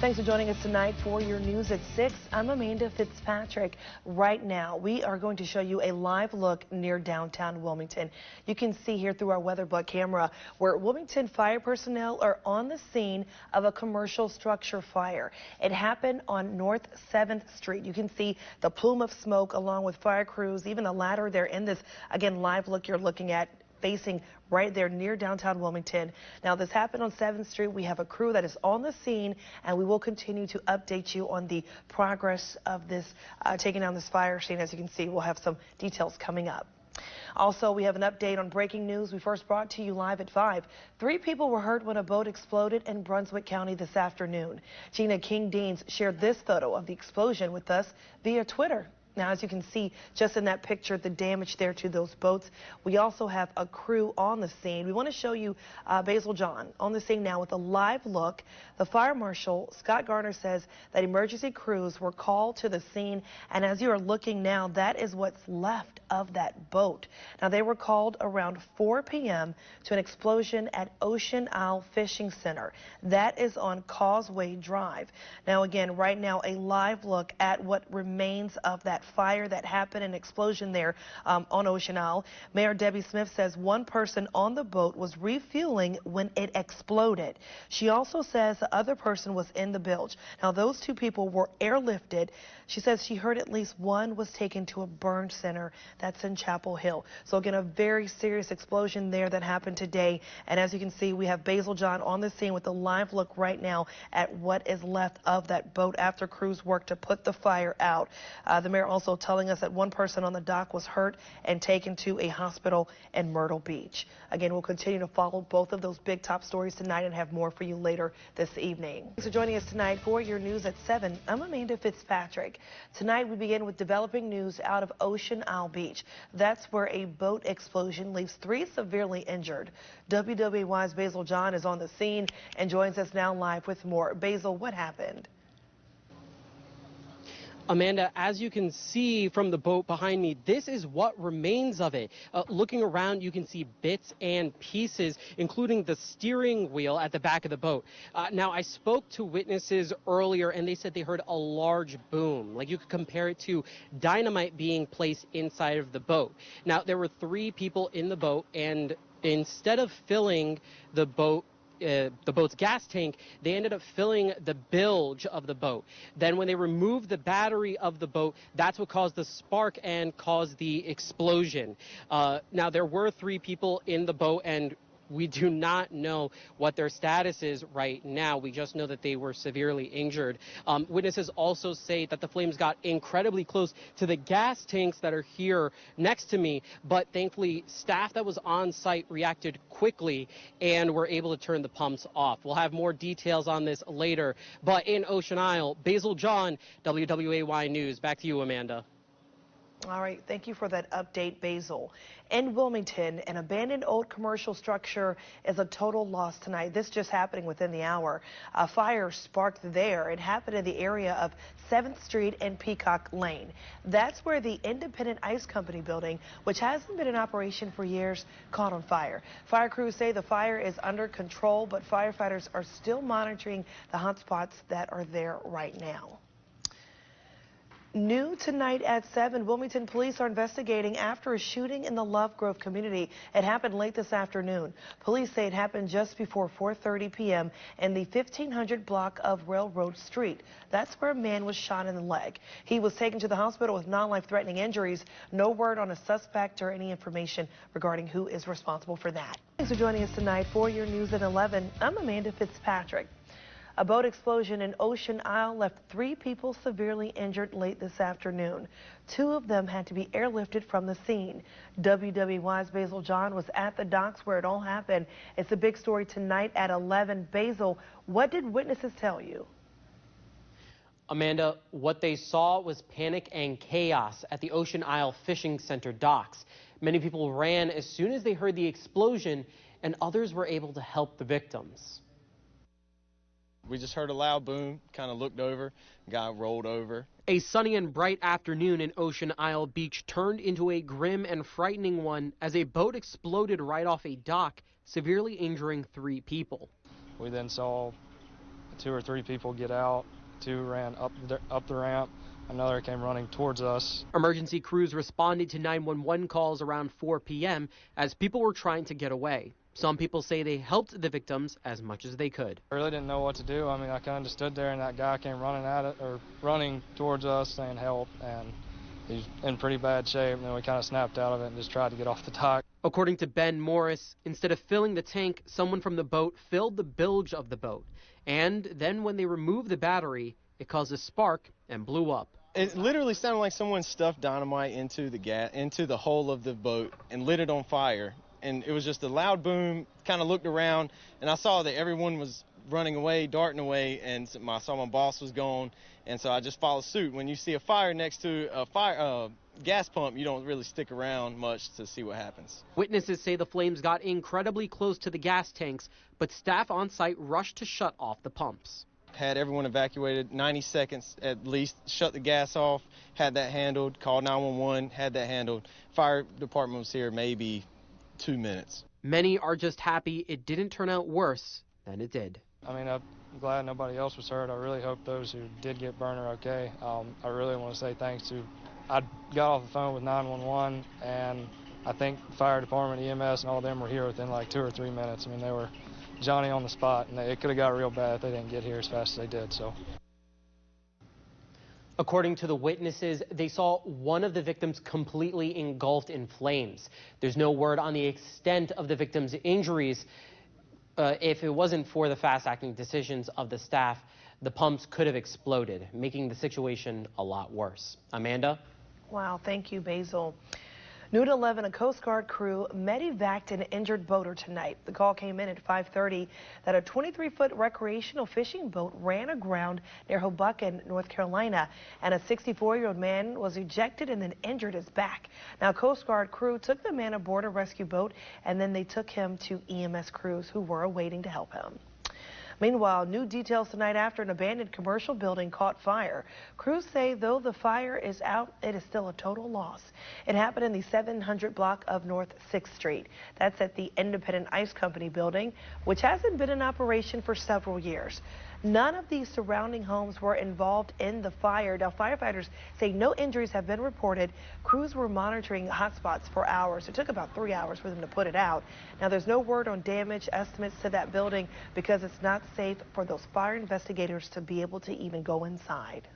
Thanks for joining us tonight for your news at 6. I'm Amanda Fitzpatrick. Right now, we are going to show you a live look near downtown Wilmington. You can see here through our WeatherBug camera where Wilmington fire personnel are on the scene of a commercial structure fire. It happened on North 7th Street. You can see the plume of smoke along with fire crews, even a ladder there in this, again, live look you're looking at, facing right there near downtown Wilmington. Now, this happened on 7th Street. We have a crew that is on the scene, and we will continue to update you on the progress of this taking down this fire scene. As you can see, we'll have some details coming up. Also, we have an update on breaking news we first brought to you live at 5. 3 people were hurt when a boat exploded in Brunswick County this afternoon. Gina King-Deans shared this photo of the explosion with us via Twitter. Now, as you can see just in that picture, the damage there to those boats. We also have a crew on the scene. We want to show you Basil John on the scene now with a live look. The fire marshal, Scott Garner, says that emergency crews were called to the scene. And as you are looking now, that is what's left of that boat. Now, they were called around 4 p.m. to an explosion at Ocean Isle Fishing Center. That is on Causeway Drive. Now, again, right now, a live look at what remains of that fire that happened, an explosion there on Ocean Isle. Mayor Debbie Smith says one person on the boat was refueling when it exploded. She also says the other person was in the bilge. Now, those 2 people were airlifted. She says she heard at least one was taken to a burn center that's in Chapel Hill. So again, a very serious explosion there that happened today. And as you can see, we have Basil John on the scene with a live look right now at what is left of that boat after crews worked to put the fire out. The mayor also telling us that one person on the dock was hurt and taken to a hospital in Myrtle Beach. Again, we'll continue to follow both of those big top stories tonight and have more for you later this evening. Thanks for joining us tonight for your news at 7. I'm Amanda Fitzpatrick. Tonight we begin with developing news out of Ocean Isle Beach. That's where a boat explosion leaves 3 severely injured. WWAY's Basil John is on the scene and joins us now live with more. Basil, what happened? Amanda, as you can see from the boat behind me, this is what remains of it. Looking around, you can see bits and pieces, including the steering wheel at the back of the boat. Now, I spoke to witnesses earlier, and they said they heard a large boom. Like, you could compare it to dynamite being placed inside of the boat. Now, there were 3 people in the boat, and instead of filling the boat's gas tank, they ended up filling the bilge of the boat. Then when they removed the battery of the boat, that's what caused the spark and caused the explosion. Now, there were 3 people in the boat, and we do not know what their status is right now. We just know that they were severely injured. Witnesses also say that the flames got incredibly close to the gas tanks that are here next to me, but thankfully staff that was on site reacted quickly and were able to turn the pumps off. We'll have more details on this later. But in Ocean Isle, Basil John, WWAY News. Back to you, Amanda. All right, thank you for that update, Basil. In Wilmington, an abandoned old commercial structure is a total loss tonight. This just happening within the hour. A fire sparked there. It happened in the area of 7th Street and Peacock Lane. That's where the Independent Ice Company building, which hasn't been in operation for years, caught on fire. Fire crews say the fire is under control, but firefighters are still monitoring the hot spots that are there right now. New tonight at 7, Wilmington police are investigating after a shooting in the Love Grove community. It happened late this afternoon. Police say it happened just before 4:30 p.m. in the 1500 block of Railroad Street. That's where a man was shot in the leg. He was taken to the hospital with non-life-threatening injuries. No word on a suspect or any information regarding who is responsible for that. Thanks for joining us tonight for your news at 11. I'm Amanda Fitzpatrick. A boat explosion in Ocean Isle left 3 people severely injured late this afternoon. 2 of them had to be airlifted from the scene. WWY's Basil John was at the docks where it all happened. It's a big story tonight at 11. Basil, what did witnesses tell you? Amanda, what they saw was panic and chaos at the Ocean Isle Fishing Center docks. Many people ran as soon as they heard the explosion, and others were able to help the victims. We just heard a loud boom, kind of looked over, guy rolled over. A sunny and bright afternoon in Ocean Isle Beach turned into a grim and frightening one as a boat exploded right off a dock, severely injuring 3 people. We then saw 2 or 3 people get out. 2 ran up the ramp. Another came running towards us. Emergency crews responded to 911 calls around 4 p.m. as people were trying to get away. Some people say they helped the victims as much as they could. I really didn't know what to do. I mean, I kind of just stood there, and that guy came running towards us saying help, and he's in pretty bad shape. And then we kind of snapped out of it and just tried to get off the dock. According to Ben Morris, instead of filling the tank, someone from the boat filled the bilge of the boat. And then when they removed the battery, it caused a spark and blew up. It literally sounded like someone stuffed dynamite into the hull of the boat and lit it on fire. And it was just a loud boom. Kind of looked around, and I saw that everyone was running away, darting away, and I saw my boss was gone, and so I just followed suit. When you see a fire next to a gas pump, you don't really stick around much to see what happens. Witnesses say the flames got incredibly close to the gas tanks, but staff on site rushed to shut off the pumps. Had everyone evacuated, 90 seconds at least, shut the gas off, had that handled, called 911, had that handled. Fire department was here maybe 2 minutes. Many are just happy it didn't turn out worse than it did. I mean, I'm glad nobody else was hurt. I really hope those who did get burned are okay. I really want to say thanks to, I got off the phone with 911, and I think the fire department, EMS, and all of them were here within like 2 or 3 minutes. I mean, they were Johnny on the spot, and it could have got real bad if they didn't get here as fast as they did. So. According to the witnesses, they saw one of the victims completely engulfed in flames. There's no word on the extent of the victim's injuries. If it wasn't for the fast-acting decisions of the staff, the pumps could have exploded, making the situation a lot worse. Amanda? Wow, thank you, Basil. Noon at 11, a Coast Guard crew medevaced an injured boater tonight. The call came in at 5:30 that a 23-foot recreational fishing boat ran aground near Hoboken, North Carolina, and a 64-year-old man was ejected and then injured his back. Now, Coast Guard crew took the man aboard a rescue boat, and then they took him to EMS crews who were awaiting to help him. Meanwhile, new details tonight after an abandoned commercial building caught fire. Crews say though the fire is out, it is still a total loss. It happened in the 700 block of North 6th Street. That's at the Independent Ice Company building, which hasn't been in operation for several years. None of these surrounding homes were involved in the fire. Now, firefighters say no injuries have been reported. Crews were monitoring hotspots for hours. It took about 3 hours for them to put it out. Now, there's no word on damage estimates to that building because it's not safe for those fire investigators to be able to even go inside.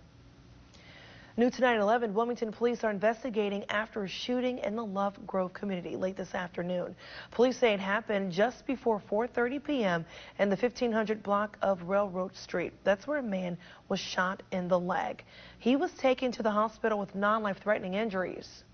New tonight at 11, Wilmington police are investigating after a shooting in the Love Grove community late this afternoon. Police say it happened just before 4:30 p.m. in the 1500 block of Railroad Street. That's where a man was shot in the leg. He was taken to the hospital with non-life-threatening injuries.